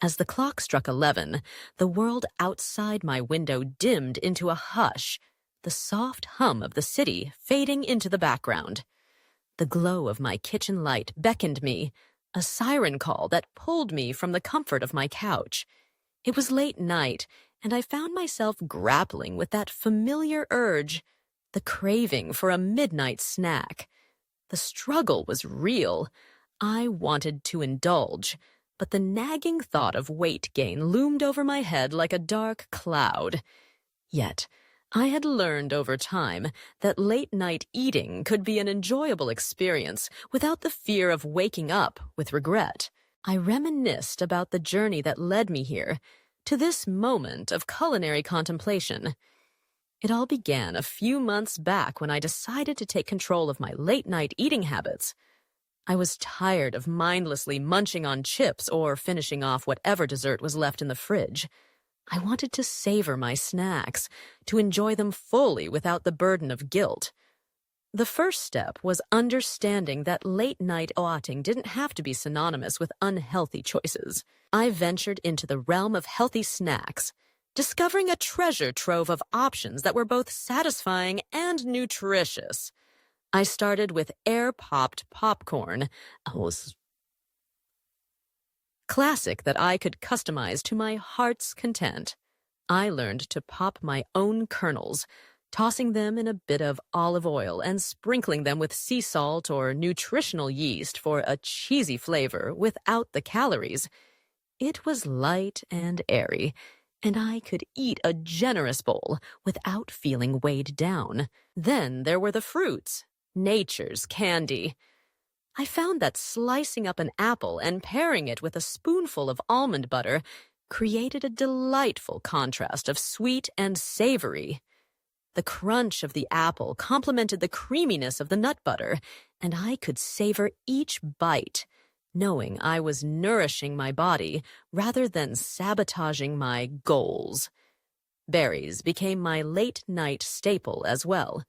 As the clock struck 11, the world outside my window dimmed into a hush, the soft hum of the city fading into the background. The glow of my kitchen light beckoned me, a siren call that pulled me from the comfort of my couch. It was late night, and I found myself grappling with that familiar urge, the craving for a midnight snack. The struggle was real. I wanted to indulge, but the nagging thought of weight gain loomed over my head like a dark cloud. Yet, I had learned over time that late-night eating could be an enjoyable experience without the fear of waking up with regret. I reminisced about the journey that led me here, to this moment of culinary contemplation. It all began a few months back when I decided to take control of my late-night eating habits. I was tired of mindlessly munching on chips or finishing off whatever dessert was left in the fridge. I wanted to savor my snacks, to enjoy them fully without the burden of guilt. The first step was understanding that late-night eating didn't have to be synonymous with unhealthy choices. I ventured into the realm of healthy snacks, discovering a treasure trove of options that were both satisfying and nutritious. I started with air-popped popcorn, a classic that I could customize to my heart's content. I learned to pop my own kernels, tossing them in a bit of olive oil and sprinkling them with sea salt or nutritional yeast for a cheesy flavor without the calories. It was light and airy, and I could eat a generous bowl without feeling weighed down. Then there were the fruits, nature's candy. I found that slicing up an apple and pairing it with a spoonful of almond butter created a delightful contrast of sweet and savory. The crunch of the apple complemented the creaminess of the nut butter, and I could savor each bite, knowing I was nourishing my body rather than sabotaging my goals. Berries became my late-night staple as well.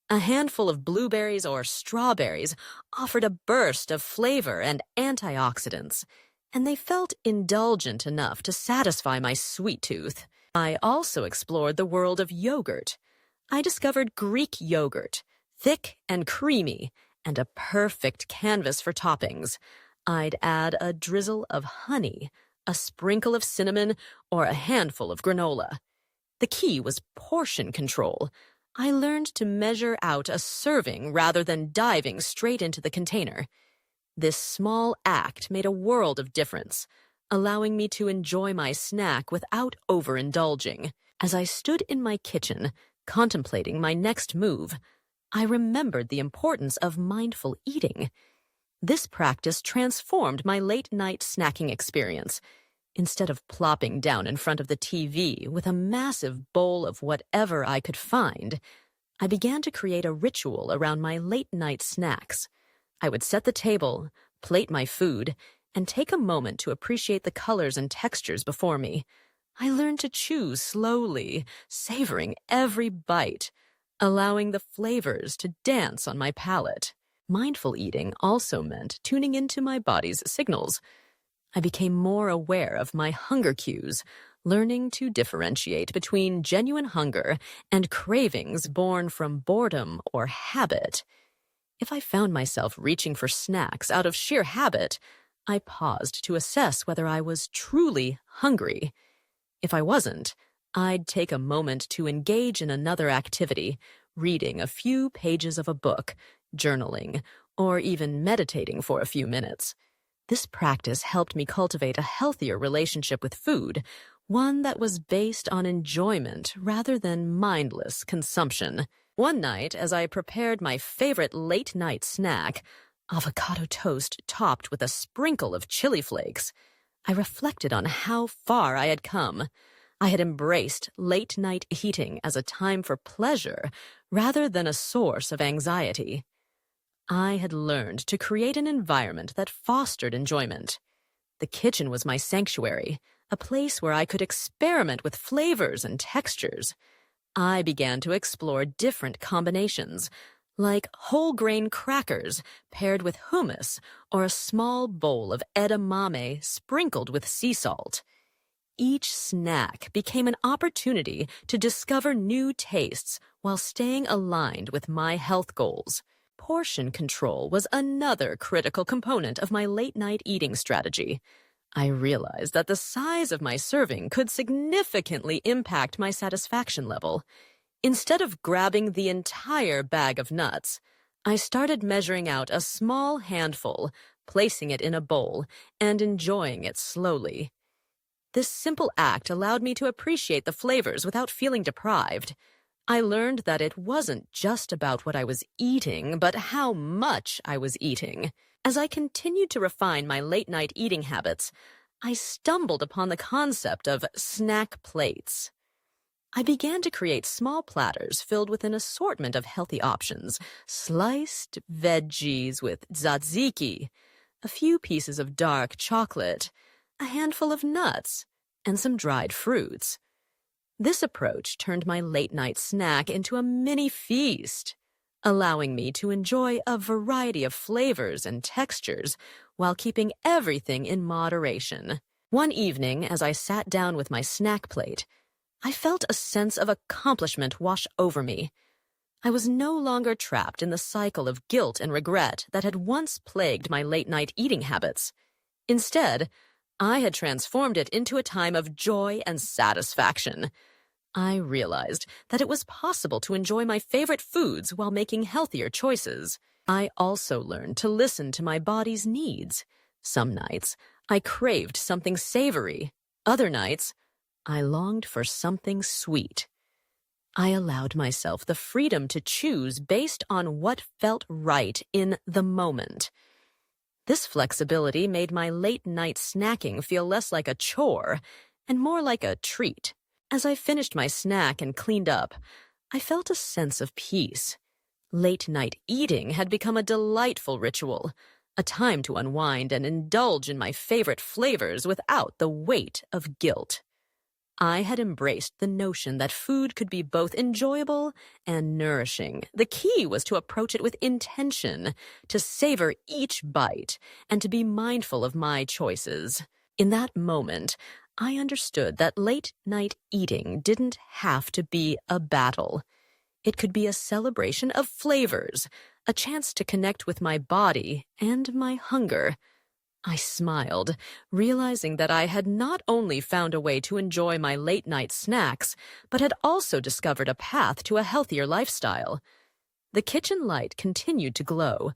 A handful of blueberries or strawberries offered a burst of flavor and antioxidants, and they felt indulgent enough to satisfy my sweet tooth. I also explored the world of yogurt. I discovered Greek yogurt, thick and creamy, and a perfect canvas for toppings. I'd add a drizzle of honey, a sprinkle of cinnamon, or a handful of granola. The key was portion control. I learned to measure out a serving rather than diving straight into the container. This small act made a world of difference, allowing me to enjoy my snack without overindulging. As I stood in my kitchen, contemplating my next move, I remembered the importance of mindful eating. This practice transformed my late-night snacking experience. Instead of plopping down in front of the TV with a massive bowl of whatever I could find, I began to create a ritual around my late-night snacks. I would set the table, plate my food, and take a moment to appreciate the colors and textures before me. I learned to chew slowly, savoring every bite, allowing the flavors to dance on my palate. Mindful eating also meant tuning into my body's signals. I became more aware of my hunger cues, learning to differentiate between genuine hunger and cravings born from boredom or habit. If I found myself reaching for snacks out of sheer habit, I paused to assess whether I was truly hungry. If I wasn't, I'd take a moment to engage in another activity, reading a few pages of a book, journaling, or even meditating for a few minutes. This practice helped me cultivate a healthier relationship with food, one that was based on enjoyment rather than mindless consumption. One night, as I prepared my favorite late-night snack, avocado toast topped with a sprinkle of chili flakes, I reflected on how far I had come. I had embraced late-night eating as a time for pleasure rather than a source of anxiety. I had learned to create an environment that fostered enjoyment. The kitchen was my sanctuary, a place where I could experiment with flavors and textures. I began to explore different combinations, like whole grain crackers paired with hummus or a small bowl of edamame sprinkled with sea salt. Each snack became an opportunity to discover new tastes while staying aligned with my health goals. Portion control was another critical component of my late-night eating strategy. I realized that the size of my serving could significantly impact my satisfaction level. Instead of grabbing the entire bag of nuts, I started measuring out a small handful, placing it in a bowl, and enjoying it slowly. This simple act allowed me to appreciate the flavors without feeling deprived. I learned that it wasn't just about what I was eating, but how much I was eating. As I continued to refine my late-night eating habits, I stumbled upon the concept of snack plates. I began to create small platters filled with an assortment of healthy options, sliced veggies with tzatziki, a few pieces of dark chocolate, a handful of nuts, and some dried fruits. This approach turned my late-night snack into a mini feast, allowing me to enjoy a variety of flavors and textures while keeping everything in moderation. One evening, as I sat down with my snack plate, I felt a sense of accomplishment wash over me. I was no longer trapped in the cycle of guilt and regret that had once plagued my late-night eating habits. Instead, I had transformed it into a time of joy and satisfaction. I realized that it was possible to enjoy my favorite foods while making healthier choices. I also learned to listen to my body's needs. Some nights, I craved something savory. Other nights, I longed for something sweet. I allowed myself the freedom to choose based on what felt right in the moment. This flexibility made my late-night snacking feel less like a chore and more like a treat. As I finished my snack and cleaned up, I felt a sense of peace. Late-night eating had become a delightful ritual, a time to unwind and indulge in my favorite flavors without the weight of guilt. I had embraced the notion that food could be both enjoyable and nourishing. The key was to approach it with intention, to savor each bite, and to be mindful of my choices. In that moment, I understood that late-night eating didn't have to be a battle. It could be a celebration of flavors, a chance to connect with my body and my hunger. I smiled, realizing that I had not only found a way to enjoy my late-night snacks, but had also discovered a path to a healthier lifestyle. The kitchen light continued to glow,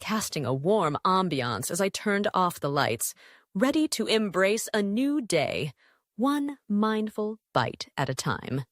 casting a warm ambiance as I turned off the lights, ready to embrace a new day, one mindful bite at a time.